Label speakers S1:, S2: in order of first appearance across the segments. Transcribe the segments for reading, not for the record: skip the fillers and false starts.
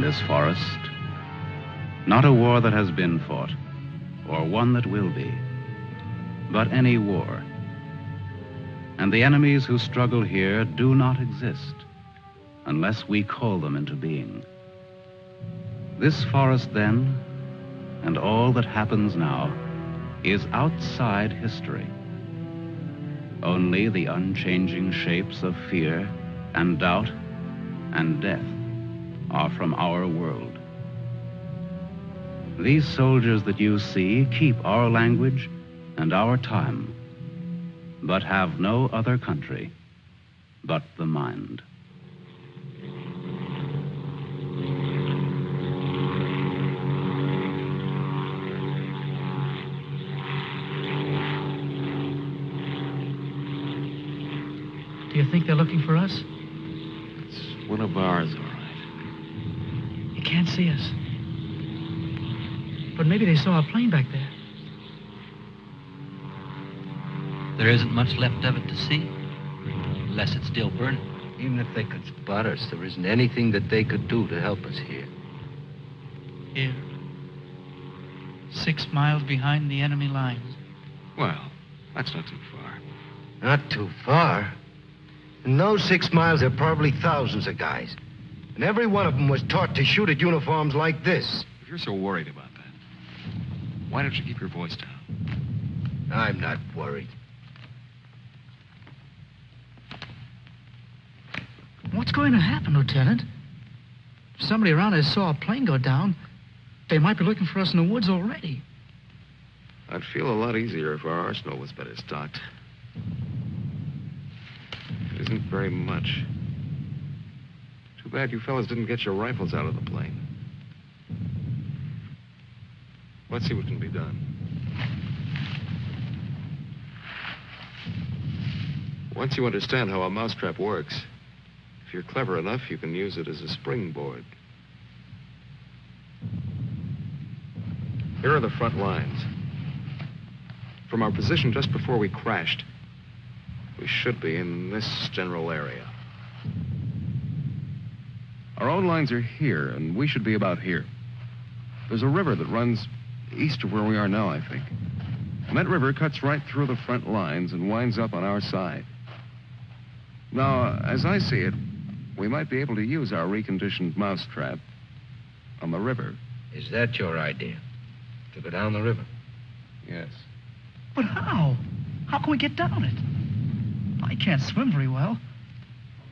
S1: This forest, not a war that has been fought or one that will be, but any war. And the enemies who struggle here do not exist unless we call them into being. This forest then, and all that happens now, is outside history. Only the unchanging shapes of fear and doubt and death are from our world. These soldiers that you see keep our language and our time, but have no other country but the mind.
S2: Do you think they're looking for us?
S3: It's one of ours, all right.
S2: You can't see us. But maybe they saw a plane back there.
S4: There isn't much left of it to see, unless it's still burning.
S5: Even if they could spot us, there isn't anything that they could do to help us here.
S2: Here. 6 miles behind the enemy lines.
S3: Well, that's not too far.
S5: Not too far. In those 6 miles, there are probably thousands of guys. And every one of them was taught to shoot at uniforms like this.
S3: If you're so worried about that, why don't you keep your voice down?
S5: I'm not worried.
S2: What's going to happen, Lieutenant? If somebody around us saw a plane go down, they might be looking for us in the woods already.
S3: I'd feel a lot easier if our arsenal was better stocked. It isn't very much. Too bad you fellas didn't get your rifles out of the plane. Let's see what can be done. Once you understand how a mousetrap works, if you're clever enough, you can use it as a springboard. Here are the front lines. From our position just before we crashed, we should be in this general area. Our own lines are here, and we should be about here. There's a river that runs east of where we are now, I think. And that river cuts right through the front lines and winds up on our side. Now, as I see it, we might be able to use our reconditioned mousetrap on the river.
S5: Is that your idea? To go down the river?
S3: Yes.
S2: But how? How can we get down it? I can't swim very well.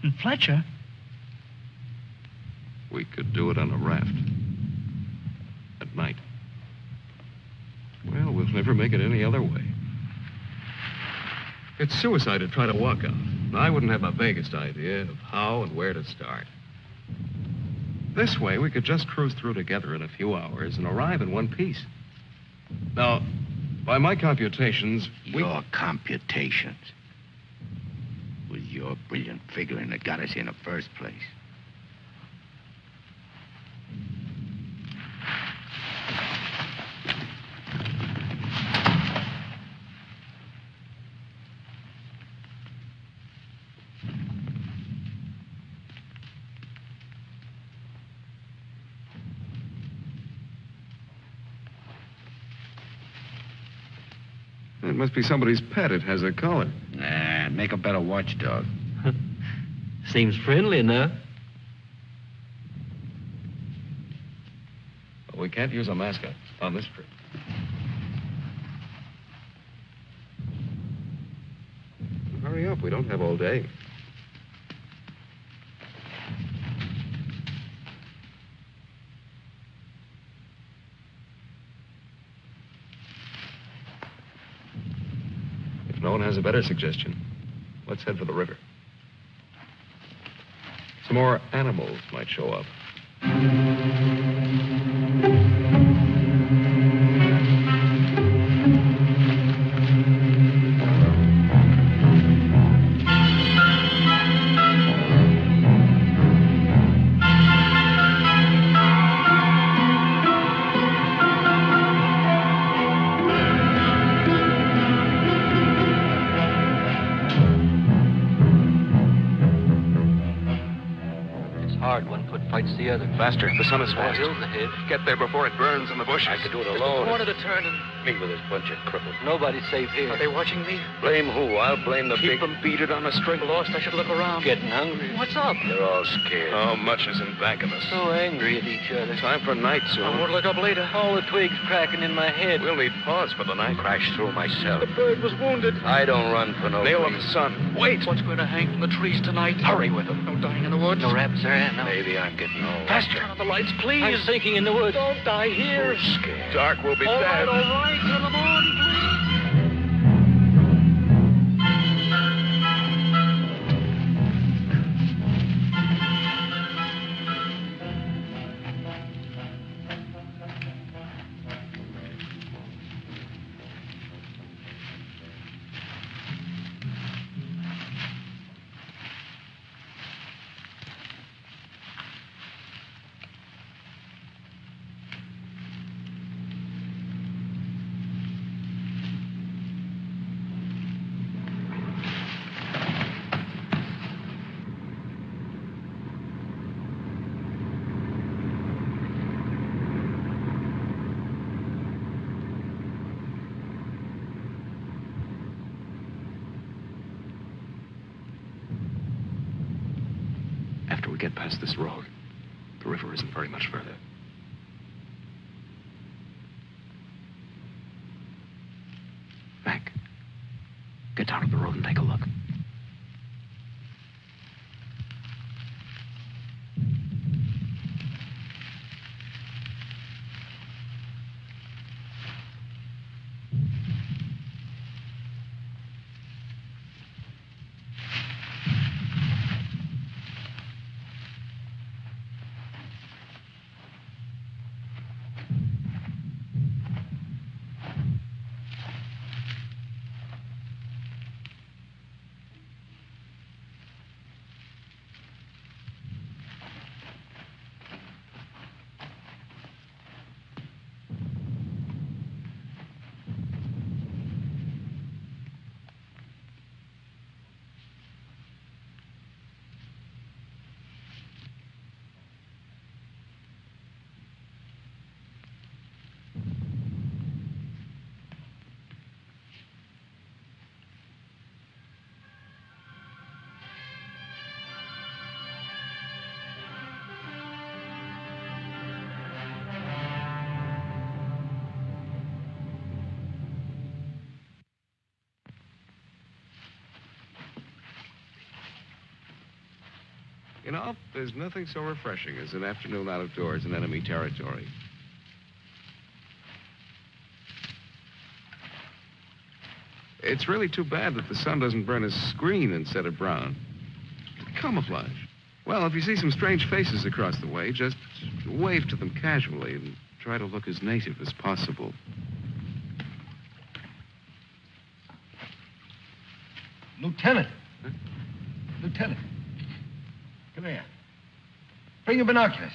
S2: And Fletcher...
S3: We could do it on a raft. At night. Well, we'll never make it any other way. It's suicide to try to walk out. I wouldn't have the vaguest idea of how and where to start. This way, we could just cruise through together in a few hours and arrive in one piece. Now, by my computations,
S5: Your computations? It was your brilliant figuring that got us here in the first place.
S3: It must be somebody's pet. It has a collar.
S5: Nah, make a better watchdog.
S4: Seems friendly enough.
S3: But we can't use a mascot on this trip. up. We don't have all day. If no one has a better suggestion, let's head for the river. Some more animals might show up.
S4: Fights the other.
S3: Faster. The sun is fast.
S4: Hill's ahead.
S3: Get there before it burns in the bushes.
S5: I could do it
S4: Just
S5: alone.
S4: a corner to turn and...
S5: Me with this bunch of cripples.
S4: Nobody's safe here.
S2: Are they watching me?
S5: Blame who? I'll blame the
S3: Keep them beaded on a string.
S2: Lost, I should look around.
S4: Getting hungry.
S2: What's up?
S5: They're all scared.
S3: How much is in back of us?
S4: So angry at each other.
S3: Time for night
S2: I
S3: soon.
S2: won't look up later.
S4: All the twigs cracking in my head.
S3: We'll need pause for the night.
S5: Crashed through myself.
S2: The bird was wounded.
S5: I don't run for no
S3: Nail of the
S5: reason.
S3: sun. Wait.
S2: What's going to hang from the trees tonight?
S5: Hurry with them.
S2: No dying in the woods.
S4: No rabbits there, no.
S5: Maybe I'm getting old.
S2: Turn on the lights, please.
S4: I'm sinking in the woods.
S2: Don't die here.
S5: Who's scared?
S3: Dark will be
S2: All right,
S3: dead.
S2: all right. Turn them on, please.
S3: After we get past this road, the river isn't very much further. Mac, get down to the road and take a look. You know, there's nothing so refreshing as an afternoon out of doors in enemy territory. It's really too bad that the sun doesn't burn his screen instead of brown. Camouflage. Well, if you see some strange faces across the way, just wave to them casually and try to look as native as possible.
S5: Lieutenant.
S3: Huh?
S5: Lieutenant. Come here. Bring your binoculars.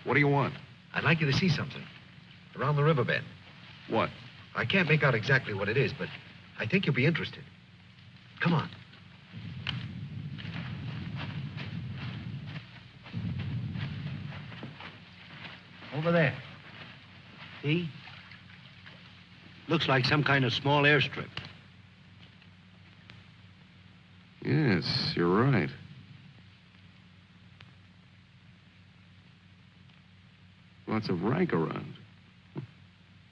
S3: What do you want?
S5: I'd like you to see something. Around the riverbed.
S3: What?
S5: I can't make out exactly what it is, but I think you'll be interested. Come on. Over there. See? Looks like some kind of small airstrip.
S3: Yes, you're right. Lots of rank around.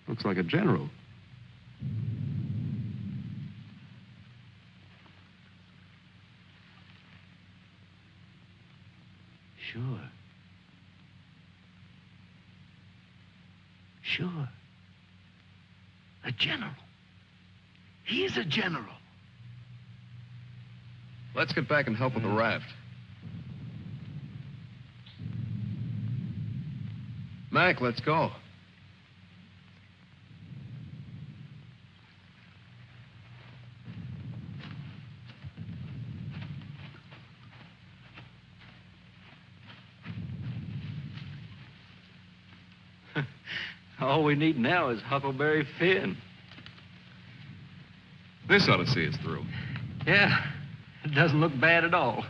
S3: Looks like a general.
S5: Sure. Sure. A general. He's a general.
S3: Let's get back and help with the raft. Mac, let's go.
S6: All we need now is Huckleberry Finn.
S3: This ought to see us through.
S6: Yeah, it doesn't look bad at all.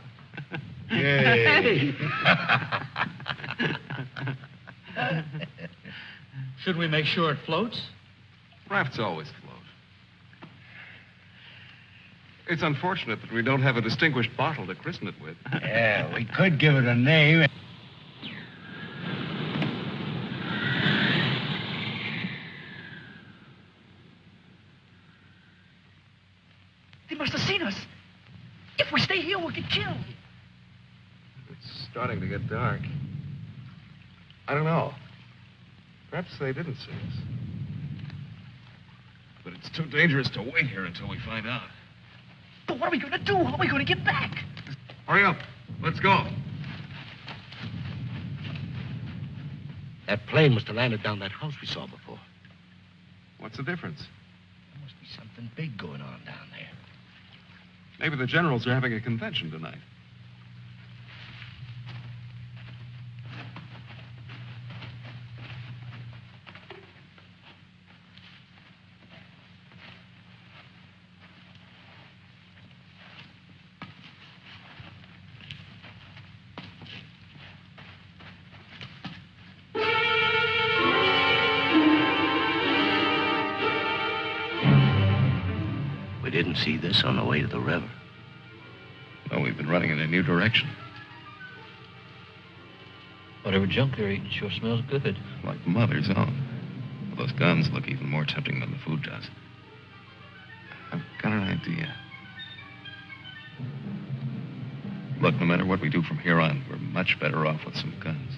S5: Yay.
S2: Should we make sure it floats?
S3: Rafts always float. It's unfortunate that we don't have a distinguished bottle to christen it with.
S5: Yeah, we could give it a name.
S2: They must have seen us. If we stay here, we'll get killed.
S3: It's starting to get dark. I don't know. Perhaps they didn't see us. But it's too dangerous to wait here until we find out.
S2: But what are we going to do? How are we going to get back?
S3: Hurry up. Let's go.
S5: That plane must have landed down that house we saw before.
S3: What's the difference?
S5: There must be something big going on down there.
S3: Maybe the generals are having a convention tonight.
S5: We didn't see this on the way to the river.
S3: No, we've been running in a new direction.
S4: Whatever junk they're eating sure smells good.
S3: Like Mother's own. Those guns look even more tempting than the food does. I've got an idea. Look, no matter what we do from here on, we're much better off with some guns.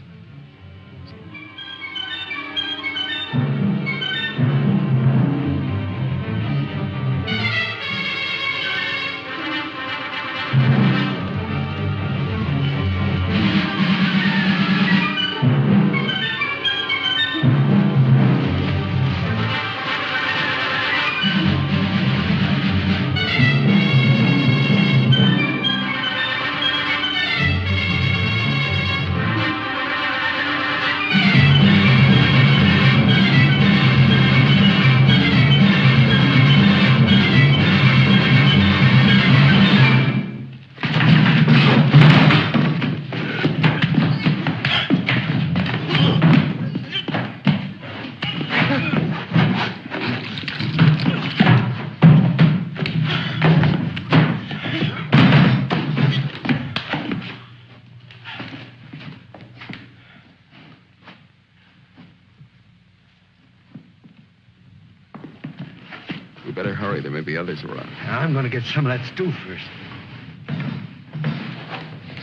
S3: We better hurry. There may be others around.
S5: I'm going to get some of that stew first.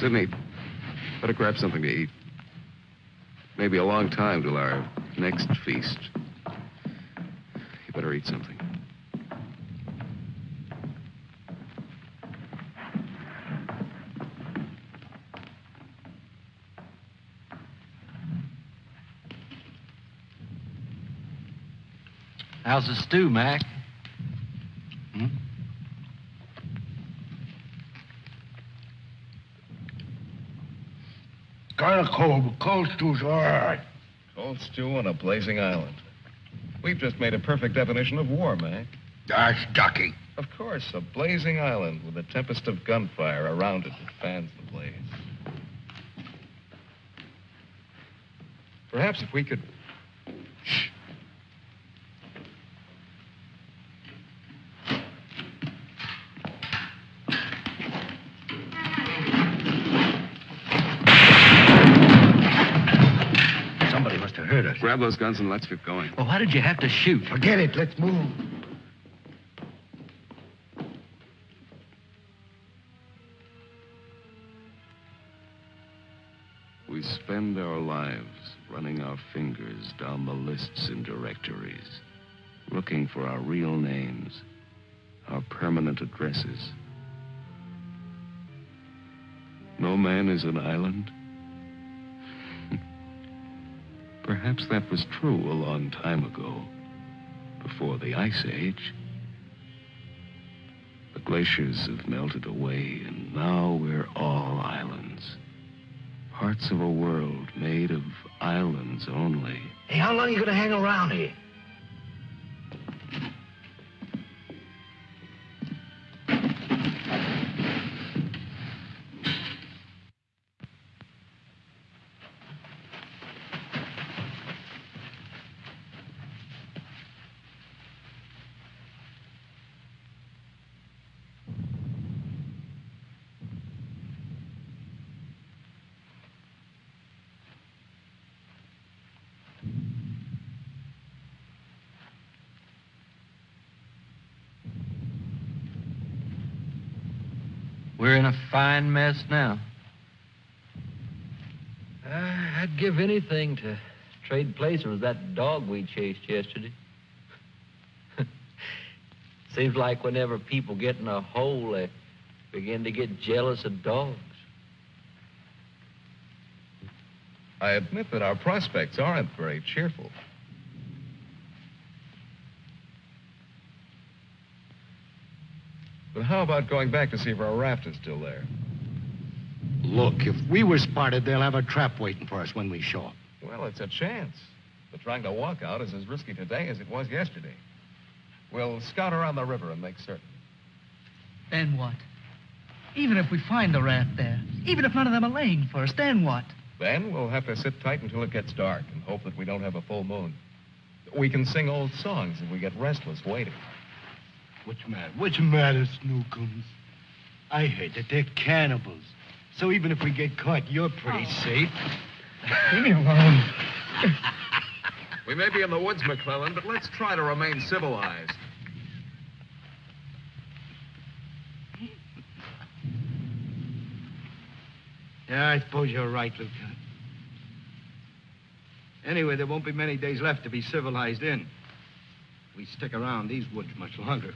S3: Sidney, better grab something to eat. Maybe a long time till our next feast. You better eat something.
S6: How's the stew, Mac?
S5: Kind of cold, but cold stew's all right.
S3: Cold stew on a blazing island. We've just made a perfect definition of war, Mac.
S5: That's ducky.
S3: Of course, a blazing island with a tempest of gunfire around it that fans the blaze. Perhaps if we could... Shh.
S5: Somebody must have heard us.
S3: Grab those guns and let's get going.
S6: Well, why did you have to shoot?
S5: Forget it. Let's move.
S3: spend our lives running our fingers down the lists and directories, looking for our real names, our permanent addresses. No man is an island. Perhaps that was true a long time ago, before the Ice Age. The glaciers have melted away, and now we're all islands. Parts of a world made of islands only.
S5: Hey, how long are you going to hang around here?
S6: We're in a fine mess now. I'd give anything to trade places with that dog we chased yesterday. Seems like whenever people get in a hole, they begin to get jealous of dogs.
S3: I admit that our prospects aren't very cheerful. But how about going back to see if our raft is still there?
S5: Look, if we were spotted, they'll have a trap waiting for us when we show up.
S3: Well, it's a chance. But trying to walk out is as risky today as it was yesterday. We'll scout around the river and make certain.
S2: Then what? Even if we find the raft there, even if none of them are laying for us, then what?
S3: Then we'll have to sit tight until it gets dark and hope that we don't have a full moon. We can sing old songs if we get restless waiting.
S5: What's the matter, Snookums? I heard that they're cannibals. So even if we get caught, you're pretty safe.
S2: Leave me alone.
S3: We may be in the woods, McClellan, but let's try to remain civilized.
S5: Yeah, I suppose you're right, Lieutenant. Anyway, there won't be many days left to be civilized in. We stick around these woods much longer.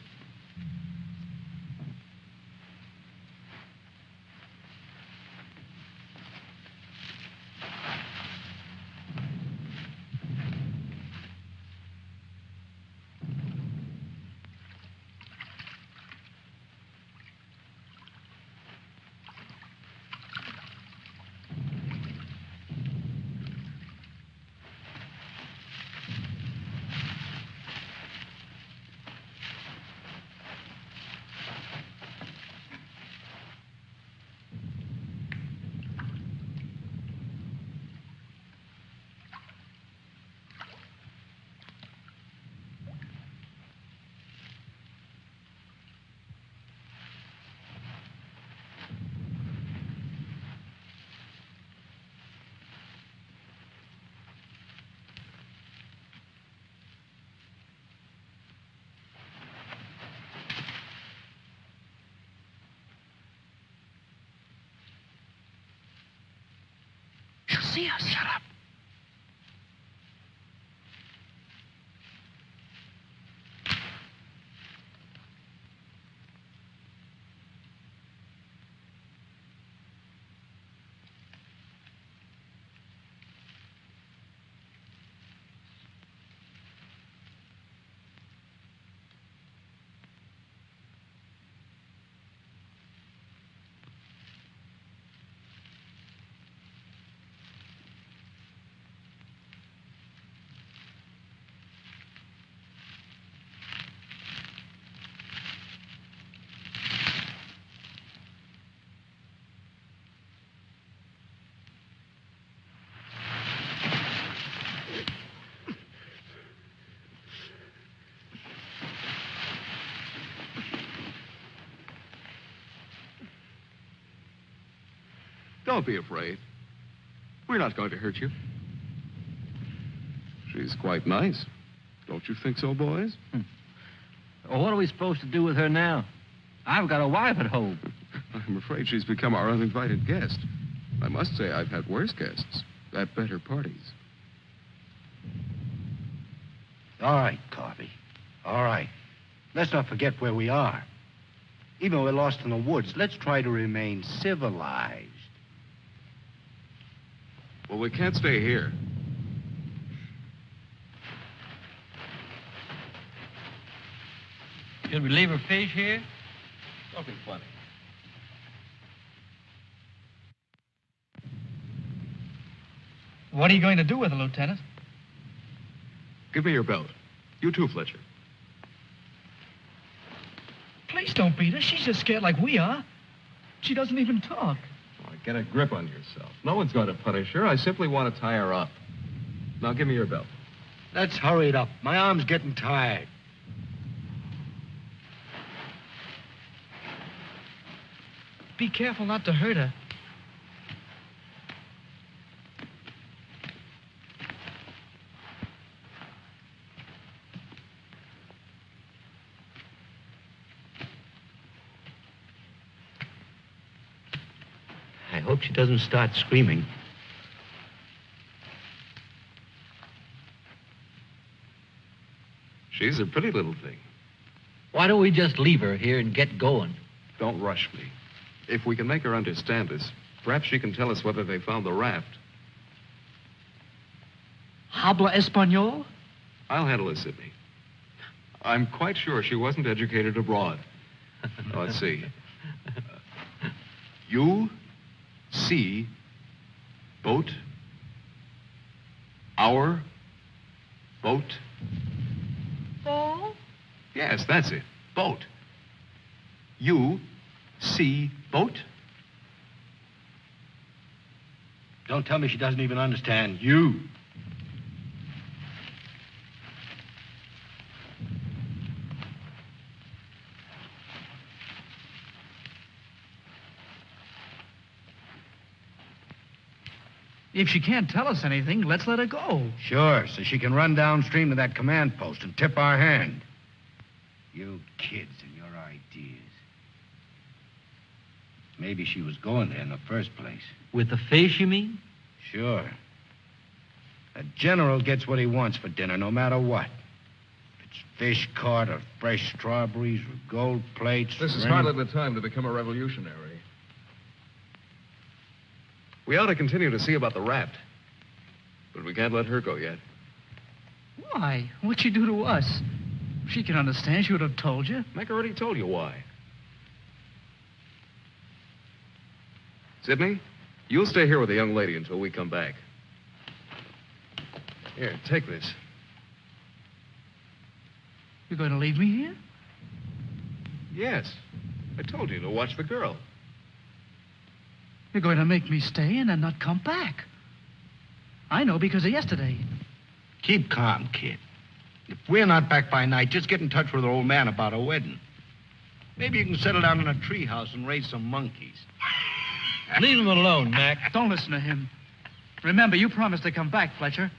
S2: She'll see us. Shut up.
S3: Don't be afraid. We're not going to hurt you. She's quite nice. Don't you think so, boys?
S6: Well, what are we supposed to do with her now? I've got a wife at home.
S3: I'm afraid she's become our uninvited guest. I must say I've had worse guests. at better parties.
S5: All right, Corby. All right. Let's not forget where we are. Even if we're lost in the woods, let's try to remain civilized.
S3: Well, we can't stay here.
S6: Should we leave her fish here?
S3: Don't be funny.
S2: What are you going to do with her, Lieutenant?
S3: Give me your belt. You too, Fletcher.
S2: Please don't beat her. She's just scared like we are. She doesn't even talk.
S3: Oh, get a grip on yourself. No one's going to punish her. I simply want to tie her up. Now, give me your belt.
S5: Let's hurry it up. My arm's getting tired.
S2: Be careful not to hurt her.
S5: I hope she doesn't start screaming.
S3: She's a pretty little thing.
S6: Why don't we just leave her here and get going?
S3: Don't rush me. If we can make her understand us, perhaps she can tell us whether they found the raft.
S2: Habla Espanol?
S3: I'll handle it, Sidney. I'm quite sure she wasn't educated abroad. Now, let's see. You see boat, our boat.
S7: Ball?
S3: Yes, that's it. Boat. You see boat?
S5: Don't tell me she doesn't even understand you.
S2: If she can't tell us anything, let's let her go.
S5: Sure, so she can run downstream to that command post and tip our hand. You kids and your ideas. Maybe she was going there in the first place.
S6: With the fish, you mean?
S5: Sure. A general gets what he wants for dinner, no matter what. If it's fish caught or fresh strawberries or gold plates.
S3: This is
S5: or
S3: hardly the time to become a revolutionary. We ought to continue to see about the raft. But we can't let her go yet.
S2: Why? What'd she do to us? If she can understand, she would have told you.
S3: Mac already told you why. Sidney, you'll stay here with the young lady until we come back. Here, take this.
S2: You're going to leave me here?
S3: Yes. I told you to watch the girl.
S2: You're going to make me stay and then not come back. I know because of yesterday.
S5: Keep calm, kid. If we're not back by night, just get in touch with our old man about a wedding. Maybe you can settle down in a treehouse and raise some monkeys.
S6: Leave him alone, Mac.
S2: Don't listen to him. Remember, you promised to come back, Fletcher.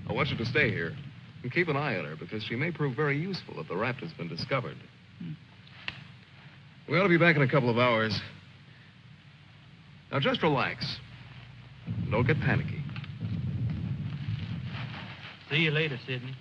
S3: I want you to stay here and keep an eye on her because she may prove very useful if the raft has been discovered. We ought to be back in a couple of hours. Now, just relax. Don't get panicky.
S6: See you later, Sidney.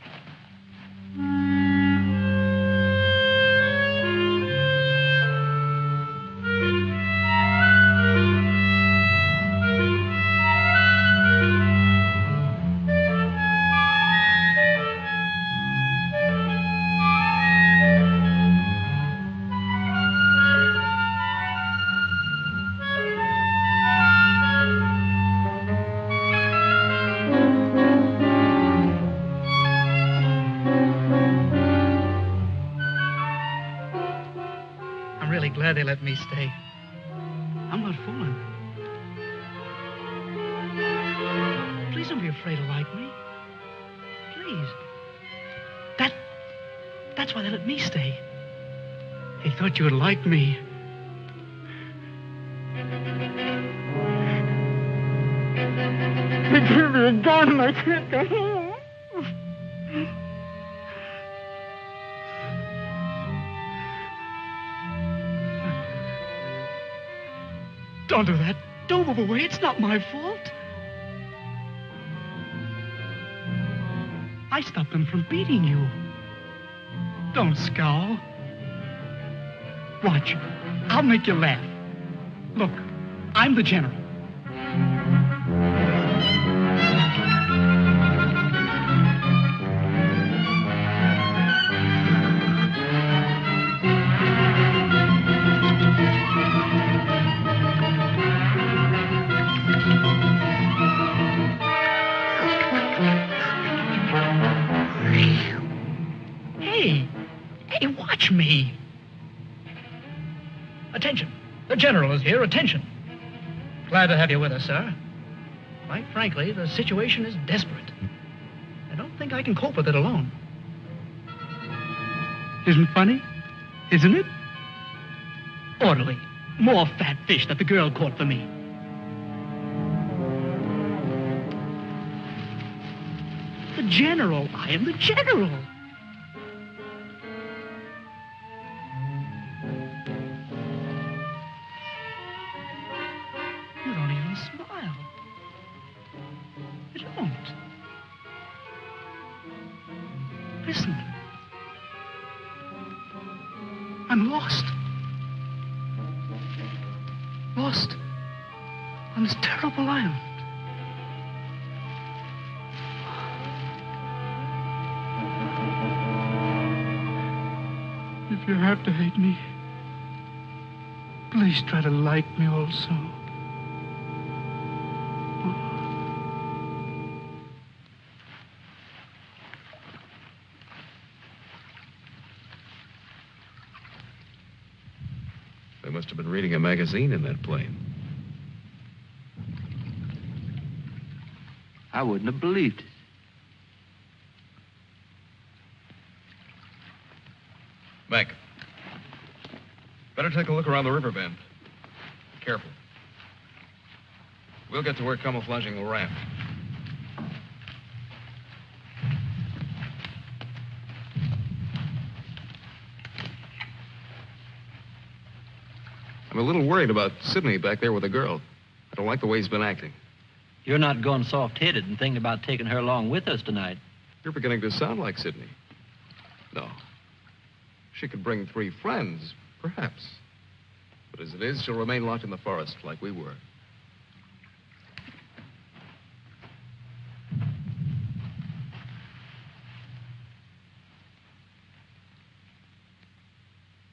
S2: Glad they let me stay. I'm not fooling. Please don't be afraid to like me. Please. That's why they let me stay. They thought you would like me.
S7: They gave me a gun and I can't go home.
S2: Don't do that. Don't move away. It's not my fault. I stopped them from beating you. Don't scowl. Watch. I'll make you laugh. Look, I'm the general. Hey, watch me. Attention. The general is here. Attention. Glad to have you with us, sir. Quite frankly, the situation is desperate. I don't think I can cope with it alone. Isn't funny? Isn't it? Orderly. More fat fish that the girl caught for me. The general. I am the general. You don't even smile. You don't. Listen. I'm lost. Lost on this terrible island. If you have to hate me, please try to like me also.
S3: They must have been reading a magazine in that plane.
S6: I wouldn't have believed it.
S3: Mac, better take a look around the river bend. Careful. We'll get to work camouflaging the raft. I'm a little worried about Sidney back there with the girl. I don't like the way he's been acting.
S4: You're not going soft-headed and thinking about taking her along with us tonight.
S3: You're beginning to sound like Sidney. No. She could bring 3 friends, perhaps. But as it is, she'll remain locked in the forest like we were.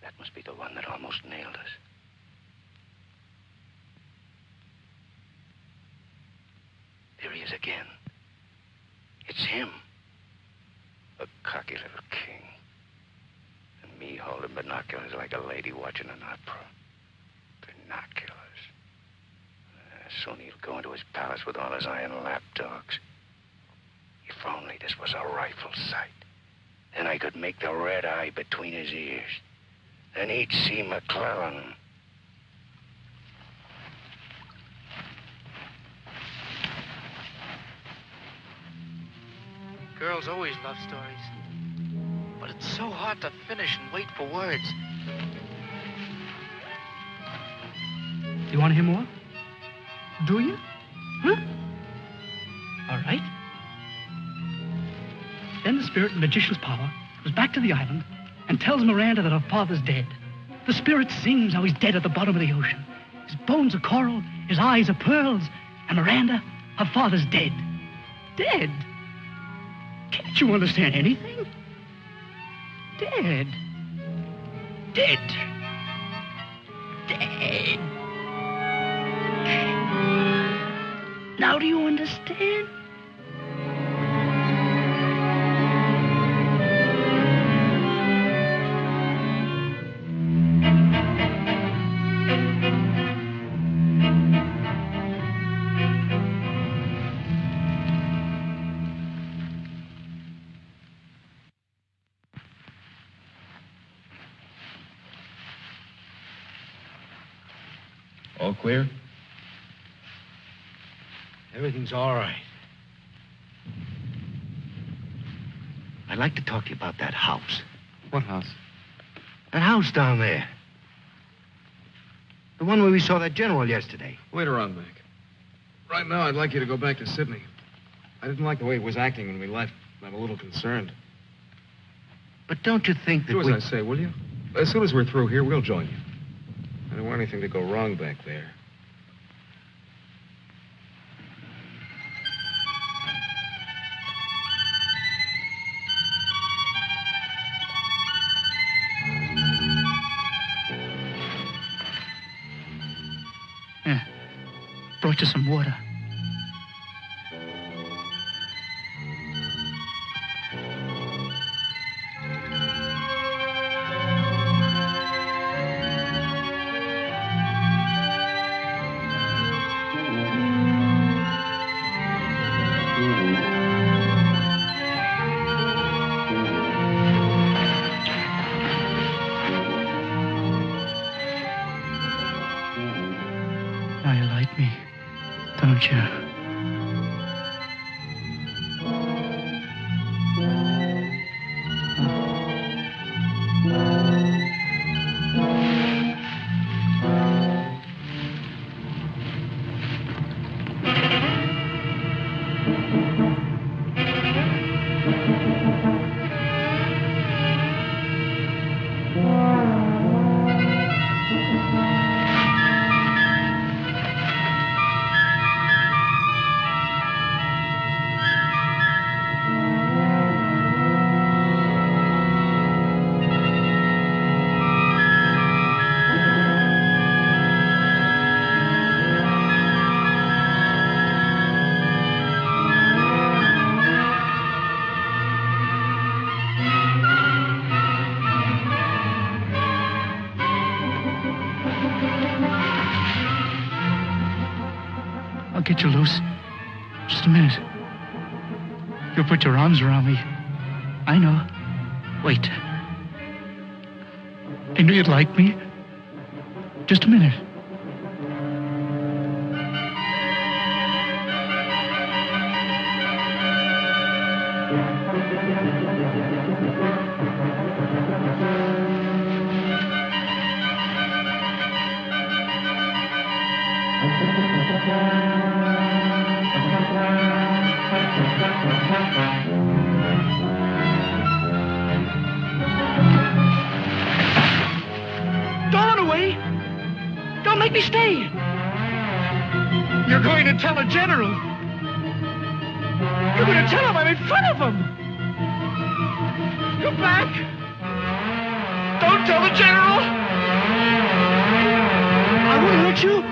S5: That must be the one that almost nailed us. There he is again. It's him. A cocky little king. And me holding binoculars like a lady watching an opera. Binoculars. Soon he'll go into his palace with all his iron lapdogs. If only this was a rifle sight. Then I could make the red eye between his ears. Then he'd see McClellan.
S2: Girls always love stories. But it's so hard to finish and wait for words. You want to hear more? Do you? Huh? All right. Then the spirit in magician's power goes back to the island and tells Miranda that her father's dead. The spirit sings how he's dead at the bottom of the ocean. His bones are coral, his eyes are pearls, and Miranda, her father's dead. Dead? Can't you understand anything? Dead. Dead. Dead. Now do you understand?
S3: All clear?
S5: Everything's all right. I'd like to talk to you about that house.
S3: What house?
S5: That house down there. The one where we saw that general yesterday.
S3: Later on, Mac. Right now, I'd like you to go back to Sidney. I didn't like the way he was acting when we left. I'm a little concerned.
S5: But don't you think that
S3: Do as I say, will you? As soon as we're through here, we'll join you. I don't want anything to go wrong back there.
S2: Yeah. Brought you some water. Now you like me, don't you? I'll get you loose. Just a minute. You'll put your arms around me. I know. Wait. I knew you'd like me. Just a minute. Don't run away. Don't make me stay. You're going to tell the general. You're going to tell him I'm in front of him. Come back. Don't tell the general. I won't hurt you.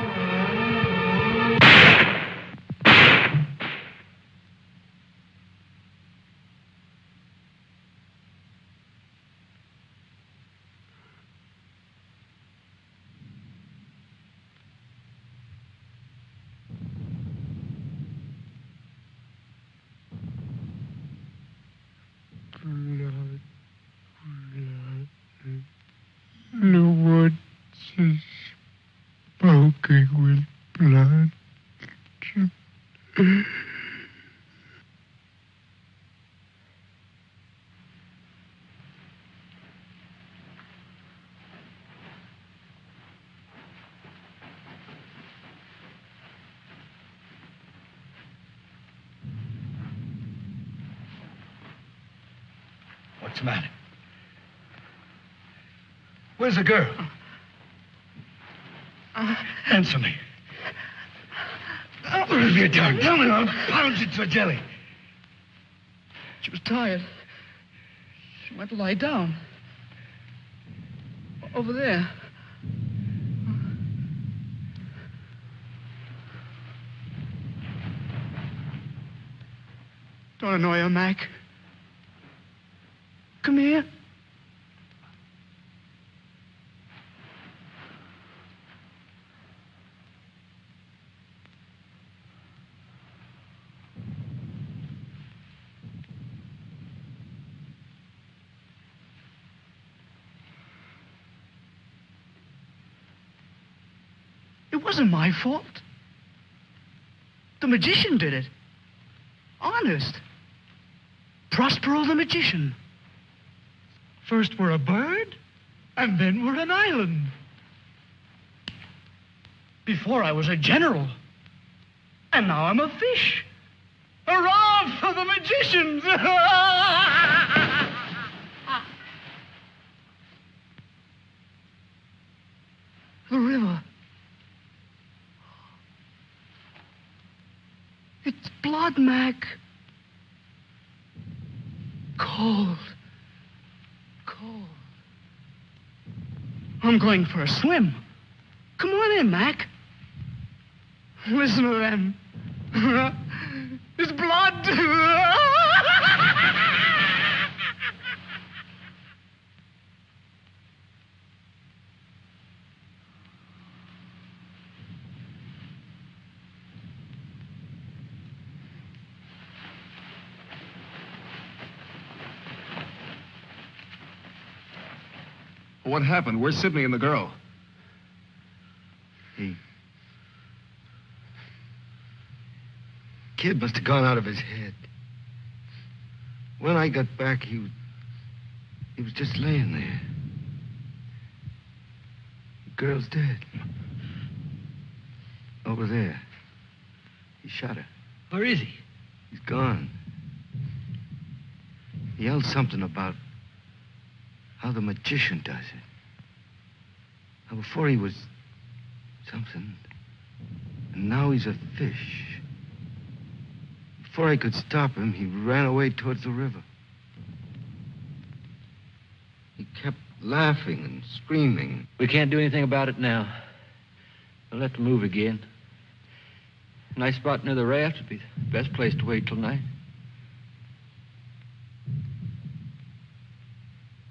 S7: The woods is smoking with blood.
S2: What's the matter? Where's the girl? Answer me. What have you done? Tell me, or I'll pound you to a jelly.
S8: She was tired. She went to lie down. Over there.
S2: Don't annoy her, Mac. Come here. It wasn't my fault. The magician did it. Honest. Prospero the magician. First we're a bird, and then we're an island. Before I was a general, and now I'm a fish. Hurrah! off for the magicians! The river. It's blood, Mac. Cold. Cold. I'm going for a swim. Come on in, Mac. Listen to them. It's blood.
S3: What happened? Where's Sidney and the girl?
S5: Kid must have gone out of his head. When I got back, he was just laying there. The girl's dead. Over there. He shot her.
S2: Where is he?
S5: He's gone. He yelled something about how the magician does it. How before he was something, and now he's a fish. Before I could stop him, he ran away towards the river. He kept laughing and screaming.
S6: We can't do anything about it now. We'll have to move again. A nice spot near the raft would be the best place to wait till night.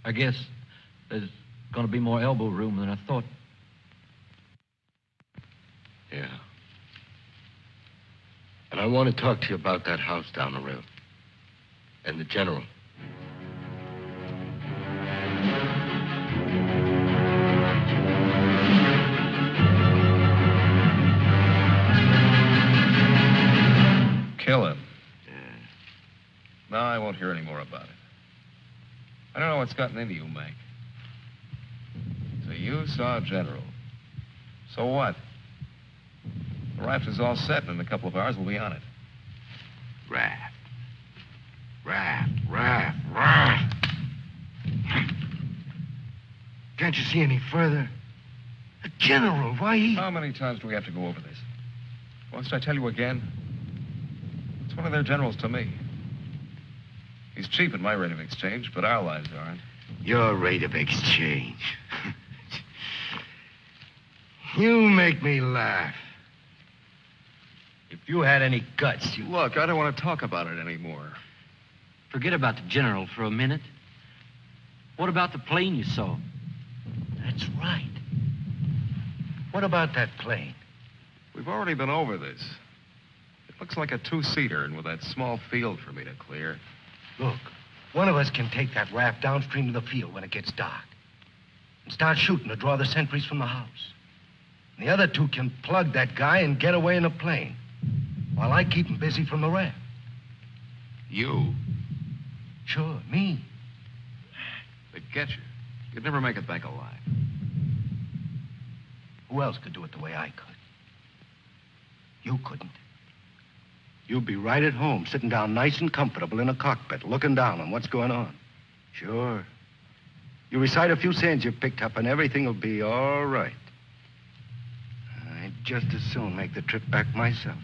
S6: I guess there's going to be more elbow room than I thought.
S5: Yeah. And I want to talk to you about that house down the road. And the general.
S3: Kill him.
S5: Yeah.
S3: No, I won't hear any more about it. I don't know what's gotten into you, Mac. So you saw General. So what? The raft is all set, and in a couple of hours we'll be on it.
S5: Raft. Raft, raft, raft. Can't you see any further? The general, why he...
S3: How many times do we have to go over this? Must I tell you again? It's one of their generals to me. He's cheap at my rate of exchange, but our lives aren't.
S5: Your rate of exchange. You make me laugh. If you had any guts, you...
S3: Look, I don't want to talk about it anymore.
S4: Forget about the general for a minute. What about the plane you saw?
S5: That's right. What about that plane?
S3: We've already been over this. It looks like a two-seater, and with that small field for me to clear.
S5: Look, one of us can take that raft downstream to the field when it gets dark and start shooting to draw the sentries from the house. And the other two can plug that guy and get away in a plane while I keep him busy from the raft.
S3: You?
S5: Sure, me.
S3: They'd get you. You'd never make it back alive.
S5: Who else could do it the way I could? You couldn't. You'd be right at home, sitting down nice and comfortable in a cockpit, looking down on what's going on. Sure. You recite a few sayings you've picked up, and everything will be all right. I'd just as soon make the trip back myself.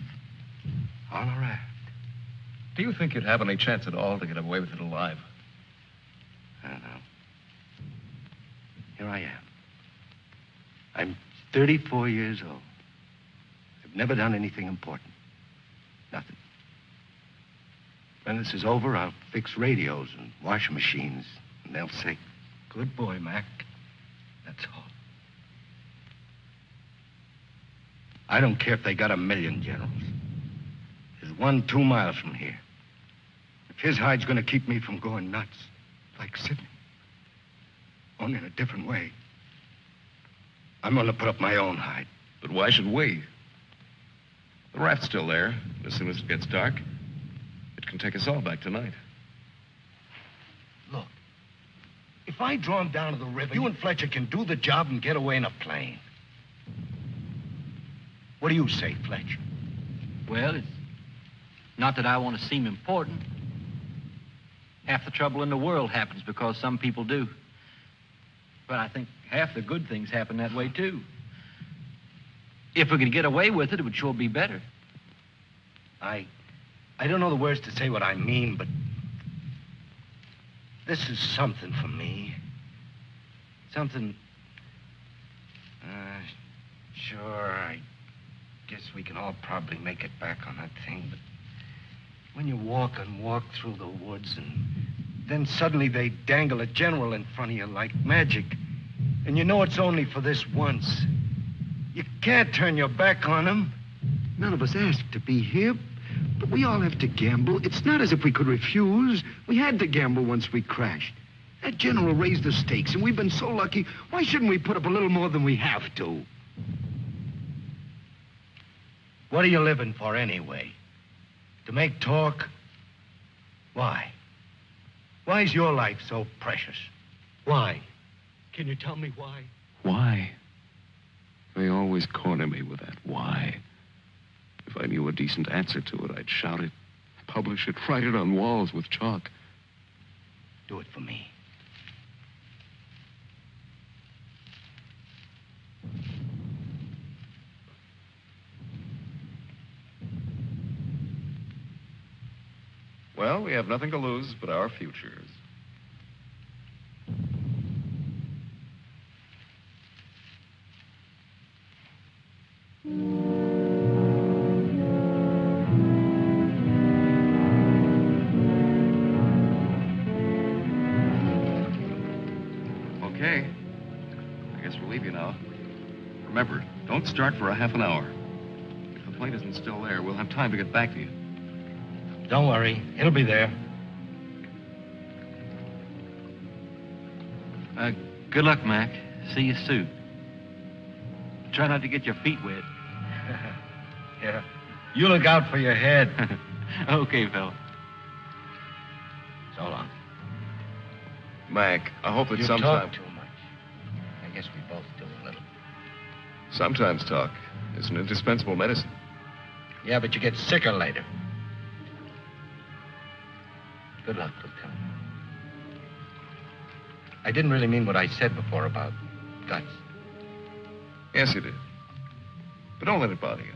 S5: On a raft.
S3: Do you think you'd have any chance at all to get away with it alive?
S5: I don't know. Here I am. I'm 34 years old. I've never done anything important. Nothing. When this is over, I'll fix radios and washing machines, and they'll say, "Good boy, Mac." That's all. I don't care if they got 1,000,000 generals. There's one 2 miles from here. If his hide's gonna keep me from going nuts, like Sidney, only in a different way, I'm gonna put up my own hide.
S3: But why should we? The raft's still there. As soon as it gets dark, it can take us all back tonight.
S5: Look, if I draw him down to the river, you and Fletcher can do the job and get away in a plane. What do you say, Fletcher?
S4: Well, it's Not that I want to seem important. Half the trouble in the world happens because some people do. But I think half the good things happen that way, too. If we could get away with it, it would sure be better.
S5: I don't know the words to say what I mean, but this is something for me. Something... Sure, I guess we can all probably make it back on that thing, but when you walk and walk through the woods and then suddenly they dangle a general in front of you like magic, and you know it's only for this once, you can't turn your back on him.
S9: None of us asked to be here, but we all have to gamble. It's not as if we could refuse. We had to gamble once we crashed. That general raised the stakes, and we've been so lucky. Why shouldn't we put up a little more than we have to?
S5: What are you living for anyway? To make talk? Why? Why is your life so precious? Why? Can you tell me why?
S3: Why? They always corner me with that why. If I knew a decent answer to it, I'd shout it, publish it, write it on walls with chalk.
S5: Do it for me.
S3: Well, we have nothing to lose but our futures. Okay. I guess we'll leave you now. Remember, don't start for a half an hour. If the plane isn't still there, we'll have time to get back to you.
S5: Don't worry. It'll be there.
S4: Good luck, Mac. See you soon. Try not to get your feet wet.
S5: Yeah. You look out for your head.
S4: Okay, fella.
S5: So long.
S3: Mac, I hope that
S5: You
S3: sometime...
S5: talk too much. I guess we both do a little.
S3: Sometimes talk is an indispensable medicine.
S5: Yeah, but you get sicker later. Good luck, Lieutenant. I didn't really mean what I said before about guts.
S3: Yes, you did. But don't let it bother you.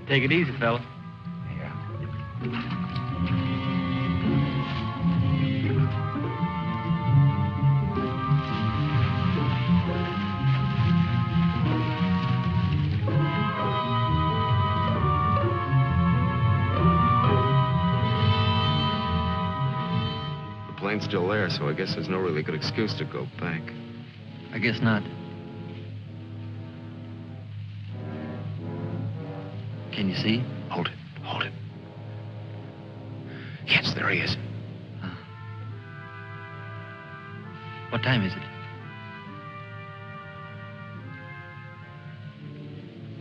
S4: Take it easy, fella.
S5: Yeah.
S3: The plane's still there, so I guess there's no really good excuse to go back.
S4: I guess not. Can you see?
S5: Hold it. Hold it. Yes, there he is.
S4: What time is it?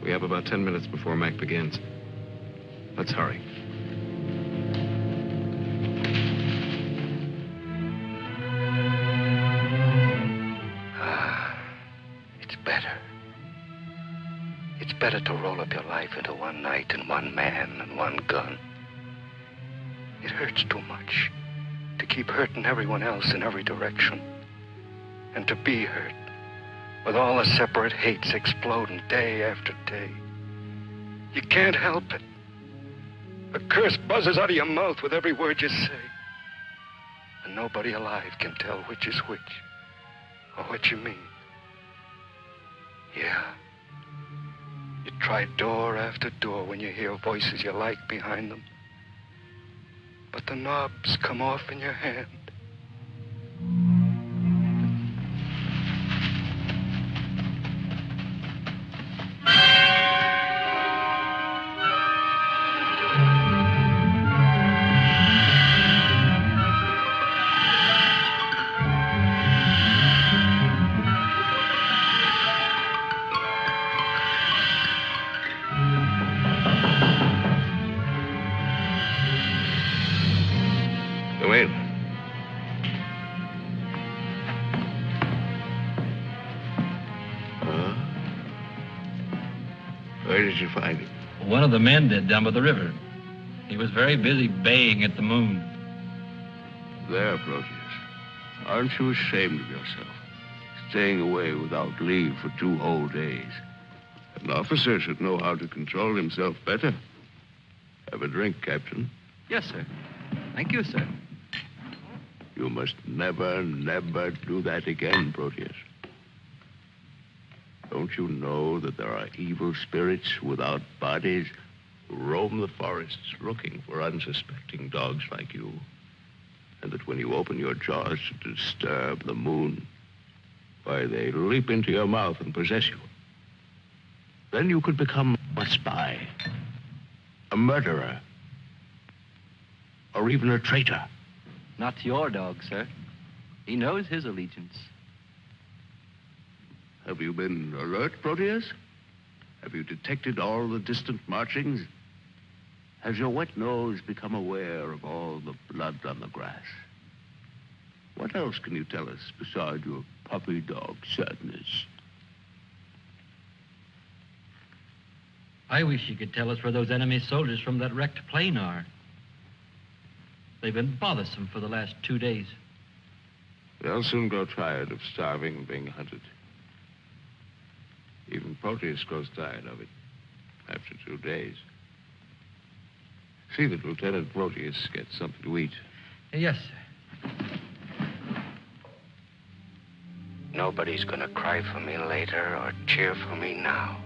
S3: We have about 10 minutes before Mac begins. Let's hurry.
S5: It's better. It's better to roll up your life into one night and one man and one gun. It hurts too much to keep hurting everyone else in every direction. And to be hurt with all the separate hates exploding day after day. You can't help it. A curse buzzes out of your mouth with every word you say. And nobody alive can tell which is which or what you mean. Yeah. You try door after door when you hear voices you like behind them. But the knobs come off in your hand. did you find him?
S4: One of the men did down by the river. He was very busy baying at the moon.
S5: There, Proteus. Aren't you ashamed of yourself? Staying away without leave for 2 whole days. An officer should know how to control himself better. Have a drink, Captain.
S6: Yes, sir. Thank you, sir.
S5: You must never, never do that again, Proteus. Don't you know that there are evil spirits without bodies who roam the forests looking for unsuspecting dogs like you? And that when you open your jaws to disturb the moon, why, they leap into your mouth and possess you. Then you could become a spy, a murderer, or even a traitor.
S6: Not to your dog, sir. He knows his allegiance.
S5: Have you been alert, Proteus? Have you detected all the distant marchings? Has your wet nose become aware of all the blood on the grass? What else can you tell us besides your puppy dog sadness?
S4: I wish you could tell us where those enemy soldiers from that wrecked plane are. They've been bothersome for the last 2 days.
S5: They'll soon grow tired of starving and being hunted. Even Proteus grows tired of it after 2 days. See that Lieutenant Proteus gets something to eat.
S4: Yes, sir.
S5: Nobody's gonna cry for me later or cheer for me now.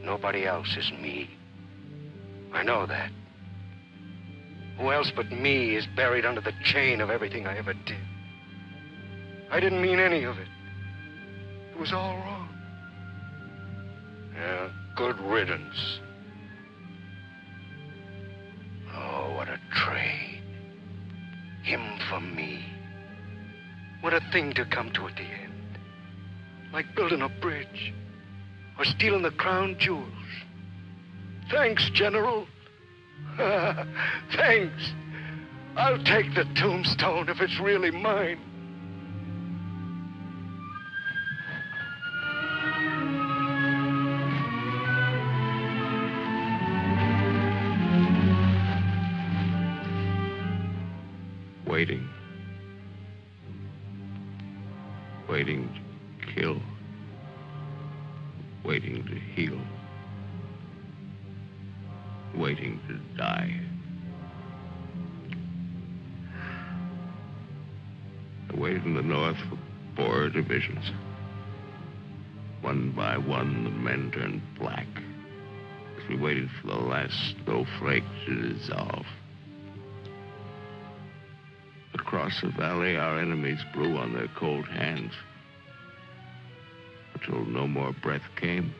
S5: Nobody else is me. I know that. Who else but me is buried under the chain of everything I ever did? I didn't mean any of it. It was all wrong. Yeah, good riddance. Oh, what a trade. Him for me. What a thing to come to at the end. Like building a bridge. Or stealing the crown jewels. Thanks, General. Thanks. I'll take the tombstone if it's really mine.
S3: Waiting. Waiting to kill. Waiting to heal. Waiting to die. I waited in the north for 4 divisions. One by one, the men turned black as we waited for the last snowflake to dissolve. Across the valley, our enemies blew on their cold hands until no more breath came.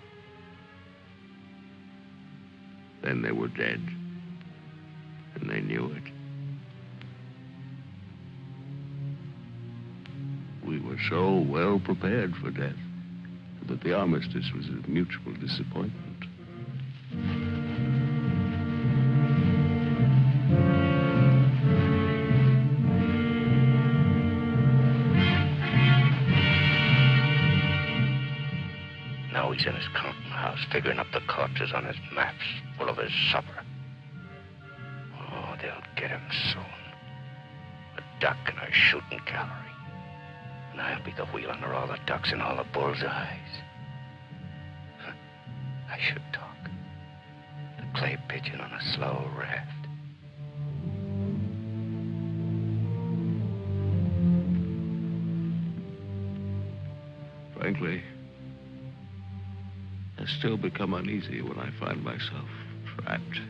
S3: Then they were dead, and they knew it. We were so well prepared for death that the armistice was a mutual disappointment.
S5: Now he's in his counting house, figuring up the corpses on his maps, full of his supper. Oh, they'll get him soon. A duck in a shooting gallery. And I'll be the wheel under all the ducks and all the bull's eyes. I should talk. The clay pigeon on a slow raft.
S3: Frankly, I still become uneasy when I find myself trapped